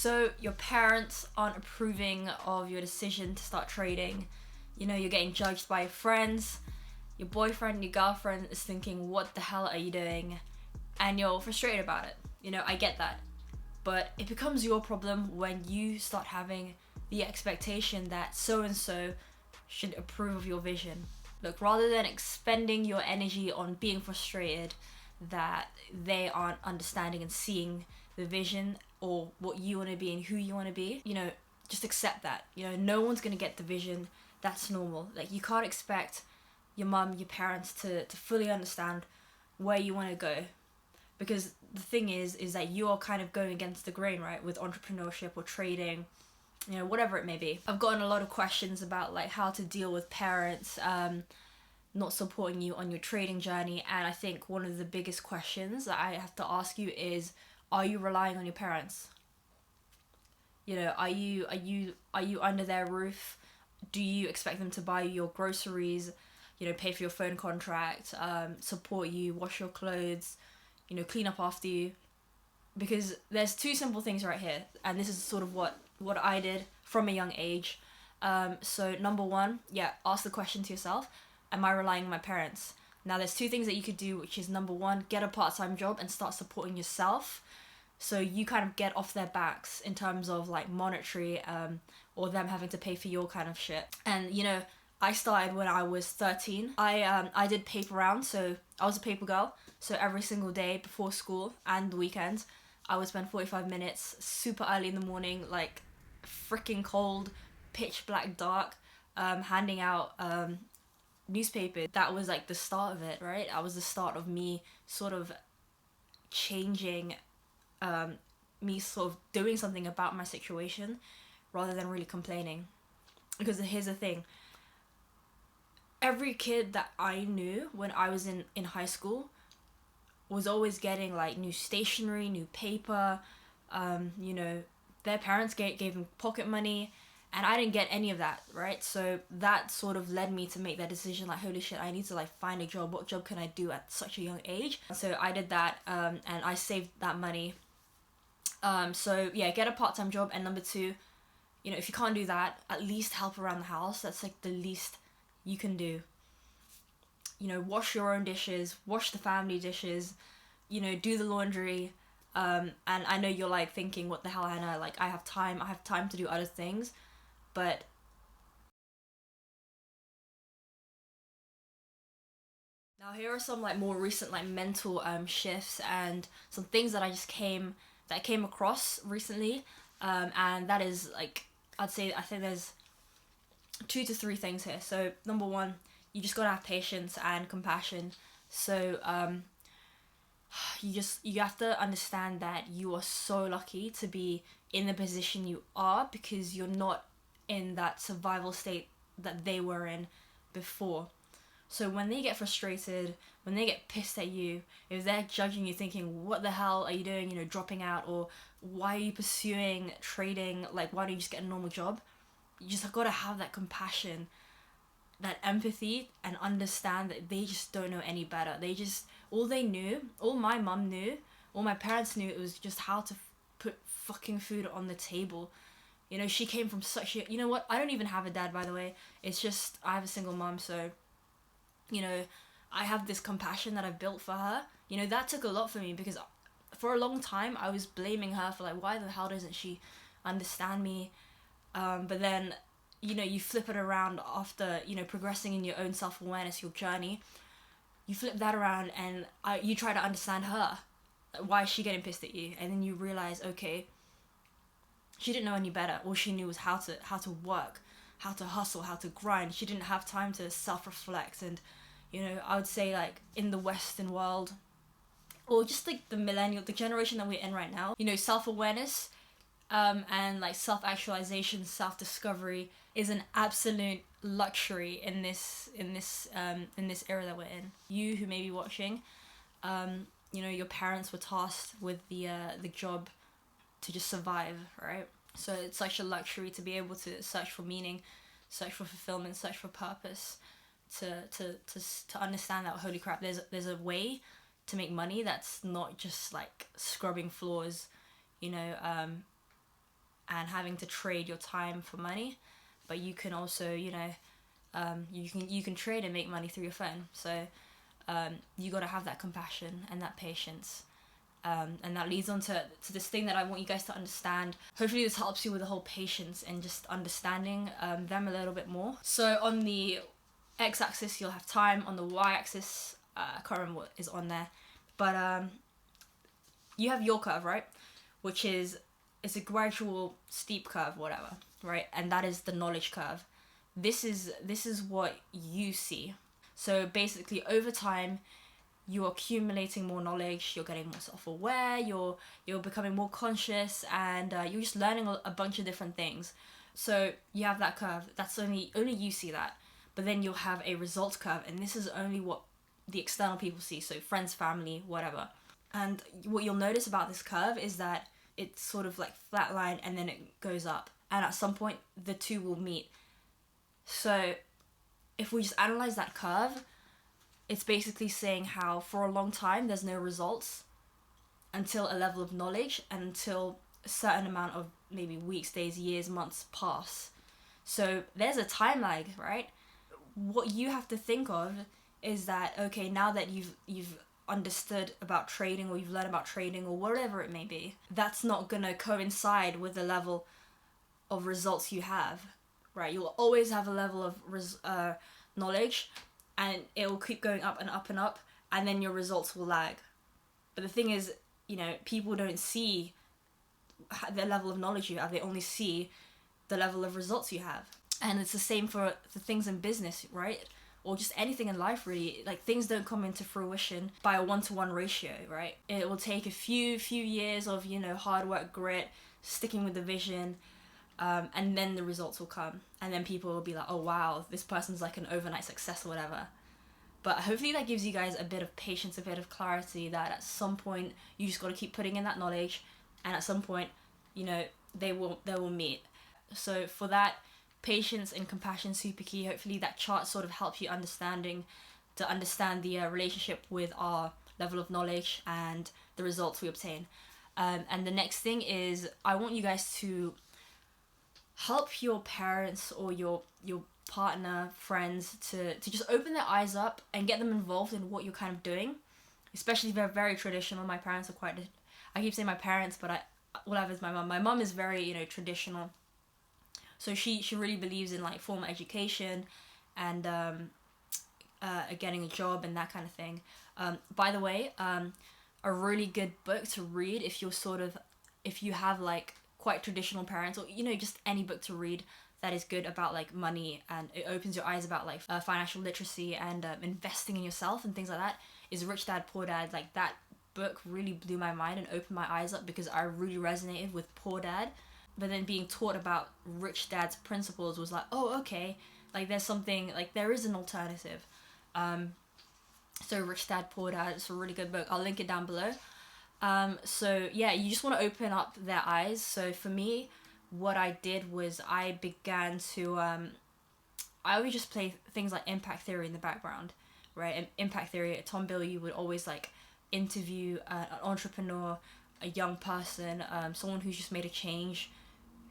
So your parents aren't approving of your decision to start trading. You know, you're getting judged by your friends. Your boyfriend, your girlfriend is thinking, what the hell are you doing? And you're frustrated about it. You know, I get that. But it becomes your problem when you start having the expectation that so-and-so should approve of your vision. Look, rather than expending your energy on being frustrated that they aren't understanding and seeing the vision or what you want to be and who you want to be, you know, just accept that. You know, no one's going to get the vision. That's normal. Like, you can't expect your mum, your parents to fully understand where you want to go. Because the thing is that you are kind of going against the grain, right? With entrepreneurship or trading, you know, whatever it may be. I've gotten a lot of questions about like how to deal with parents not supporting you on your trading journey. And I think one of the biggest questions that I have to ask you is, are you relying on your parents? You know, are you under their roof? Do you expect them to buy you your groceries, you know, pay for your phone contract, support you, wash your clothes, you know, clean up after you? Because there's two simple things right here, and this is sort of what I did from a young age. So number one, yeah, ask the question to yourself, am I relying on my parents? Now there's two things that you could do, which is number one, get a part-time job and start supporting yourself. So you kind of get off their backs in terms of like monetary or them having to pay for your kind of shit. And you know, I started when I was 13. I did paper rounds, so I was a paper girl. So every single day before school and the weekends, I would spend 45 minutes super early in the morning, like freaking cold, pitch black dark, handing out newspapers. That was like the start of it, right? That was the start of me sort of changing, me sort of doing something about my situation rather than really complaining. Because here's the thing, every kid that I knew when I was in high school was always getting like new stationery, new paper, you know, their parents gave them pocket money, and I didn't get any of that, right? So that sort of led me to make that decision, like, holy shit, I need to like find a job. What job can I do at such a young age? So I did that, and I saved that money. So yeah, get a part-time job. And number two, you know, if you can't do that, at least help around the house. That's like the least you can do. You know, wash your own dishes, wash the family dishes, you know, do the laundry. And I know you're like thinking, what the hell, Hannah? Like, I have time to do other things. But now here are some like more recent like mental shifts and some things that I came across recently. And that is like, I think there's 2 to 3 things here. So number one, you just gotta have patience and compassion. So you have to understand that you are so lucky to be in the position you are, because you're not in that survival state that they were in before. So when they get frustrated, when they get pissed at you, if they're judging you thinking, what the hell are you doing, you know, dropping out, or why are you pursuing trading, like, why don't you just get a normal job? You just gotta have that compassion, that empathy, and understand that they just don't know any better. All my mum knew, all my parents knew, it was just how to put fucking food on the table. You know, she came from such a, you know what, I don't even have a dad, by the way. It's just, I have a single mum, so, you know, I have this compassion that I've built for her. You know, that took a lot for me, because for a long time, I was blaming her for like, why the hell doesn't she understand me? But then, you know, you flip it around after, you know, progressing in your own self-awareness, your journey. You flip that around and you try to understand her. Why is she getting pissed at you? And then you realize, okay, she didn't know any better. All she knew was how to work, how to hustle, how to grind. She didn't have time to self-reflect. And, you know, I would say like in the Western world, or just like the generation that we're in right now, you know, self-awareness and like self-actualization, self-discovery is an absolute luxury in this era that we're in. You who may be watching, you know, your parents were tasked with the job to just survive, right? So it's such a luxury to be able to search for meaning, search for fulfillment, search for purpose, to understand that, holy crap, there's a way to make money that's not just like scrubbing floors, you know, and having to trade your time for money, but you can also, you can trade and make money through your phone. So you got to have that compassion and that patience. And that leads on to this thing that I want you guys to understand. Hopefully this helps you with the whole patience and just understanding them a little bit more. So on the x-axis you'll have time, on the y-axis I can't remember what is on there, but you have your curve, right, which is, it's a gradual steep curve, whatever, right, and that is the knowledge curve. This is what you see. So basically over time you're accumulating more knowledge, you're getting more self-aware, you're becoming more conscious, and you're just learning a bunch of different things. So you have that curve, that's only you see that. But then you'll have a results curve, and this is only what the external people see, so friends, family, whatever. And what you'll notice about this curve is that it's sort of like flatline and then it goes up, and at some point the two will meet. So if we just analyze that curve, it's basically saying how for a long time there's no results until a level of knowledge and until a certain amount of maybe weeks, days, years, months pass. So there's a time lag, right? What you have to think of is that, okay, now that you've understood about trading, or you've learned about trading, or whatever it may be, that's not gonna coincide with the level of results you have, right? You'll always have a level of knowledge, and it will keep going up and up and up, and then your results will lag. But the thing is, people don't see the level of knowledge you have, they only see the level of results you have. And it's the same for things in business, right? Or just anything in life, really. Like, things don't come into fruition by a 1-to-1 ratio, right? It will take a few years of, hard work, grit, sticking with the vision, and then the results will come. And then people will be like, oh wow, this person's like an overnight success or whatever. But hopefully that gives you guys a bit of patience, a bit of clarity, that at some point you just got to keep putting in that knowledge, and at some point, they will meet. So for that, patience and compassion, super key. Hopefully that chart sort of helps you understand the relationship with our level of knowledge and the results we obtain. And the next thing is, I want you guys to help your parents or your partner, friends, to just open their eyes up and get them involved in what you're kind of doing. Especially if they're very traditional. My parents are quite, I keep saying my parents, but whatever, is my mum. My mum is very, traditional. So she really believes in like formal education and getting a job and that kind of thing. By the way, a really good book to read if you have like quite traditional parents, or just any book to read that is good about like money, and it opens your eyes about like financial literacy and investing in yourself and things like that, is Rich Dad Poor Dad. Like, that book really blew my mind and opened my eyes up, because I really resonated with Poor Dad. But then being taught about Rich Dad's principles was like, oh, okay, like there's something, like there is an alternative. So Rich Dad Poor Dad, it's a really good book. I'll link it down below. So yeah, you just want to open up their eyes. So for me, what I did was I began to, I would just play things like Impact Theory in the background, right? And Impact Theory, Tom Bilyeu would always like interview an entrepreneur, a young person, someone who's just made a change,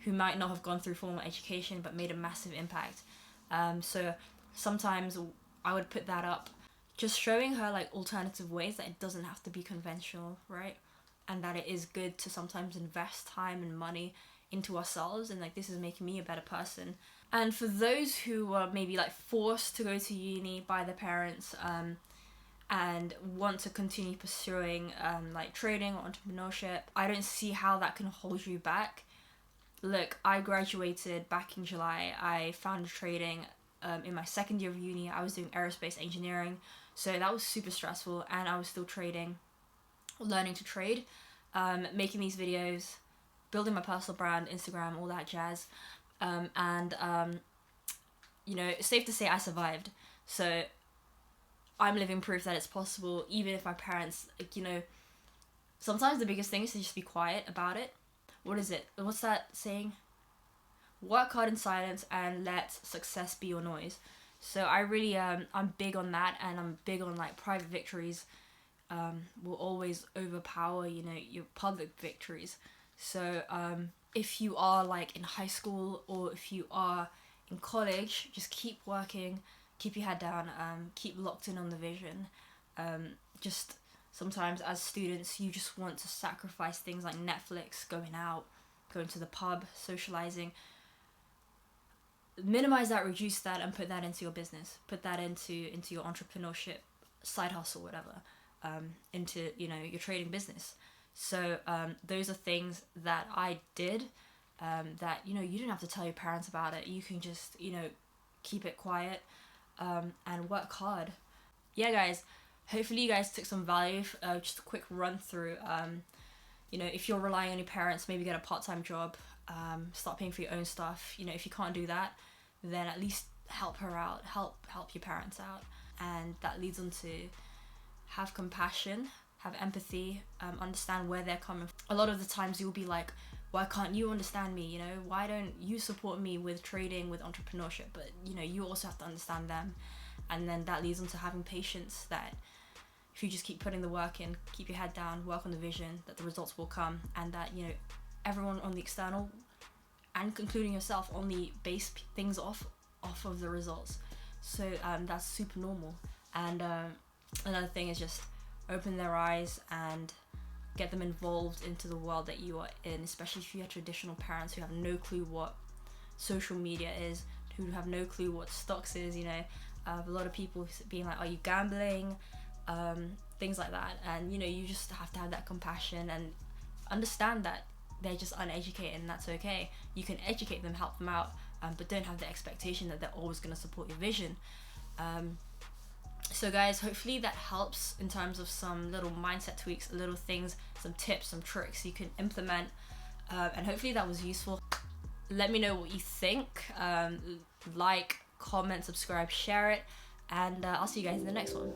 who might not have gone through formal education but made a massive impact. So sometimes I would put that up, just showing her like alternative ways that it doesn't have to be conventional, right? And that it is good to sometimes invest time and money into ourselves, and like this is making me a better person. And for those who are maybe like forced to go to uni by their parents, and want to continue pursuing like trading or entrepreneurship, I don't see how that can hold you back. Look, I graduated back in July. I found trading in my second year of uni. I was doing aerospace engineering, so that was super stressful, and I was still trading, learning to trade, making these videos, building my personal brand, Instagram, all that jazz. It's safe to say I survived. So I'm living proof that it's possible, even if my parents, sometimes the biggest thing is to just be quiet about it. What is it? What's that saying? Work hard in silence and let success be your noise. So I really, I'm big on that, and I'm big on like private victories will always overpower, your public victories. So if you are like in high school or if you are in college, just keep working, keep your head down, keep locked in on the vision. Just sometimes as students, you just want to sacrifice things like Netflix, going out, going to the pub, socializing. Minimize that, reduce that, and put that into your business. Put that into your entrepreneurship, side hustle, whatever, into, you know, your trading business. So those are things that I did, that, you know, you didn't have to tell your parents about it. You can just, you know, keep it quiet, and work hard. Yeah, guys, hopefully you guys took some value. Just a quick run through. You know, if you're relying on your parents, maybe get a part-time job, start paying for your own stuff. You know, if you can't do that, then at least help her out, help your parents out. And that leads on to have compassion, have empathy, understand where they're coming from. A lot of the times you'll be like, why can't you understand me? You know, why don't you support me with trading, with entrepreneurship? But, you know, you also have to understand them. And then that leads on to having patience, that if you just keep putting the work in, keep your head down, work on the vision, that the results will come. And that, you know, everyone on the external, and including yourself, only base things off of the results. So that's super normal. And another thing is just open their eyes and get them involved into the world that you are in, especially if you have traditional parents who have no clue what social media is, who have no clue what stocks is. You know, a lot of people being like, are you gambling? Things like that. And, you know, you just have to have that compassion and understand that they're just uneducated, and that's okay. You can educate them, help them out, but don't have the expectation that they're always going to support your vision. So guys, hopefully that helps in terms of some little mindset tweaks, little things, some tips, some tricks you can implement, and hopefully that was useful. Let me know what you think. Like, comment, subscribe, share it, and I'll see you guys in the next one.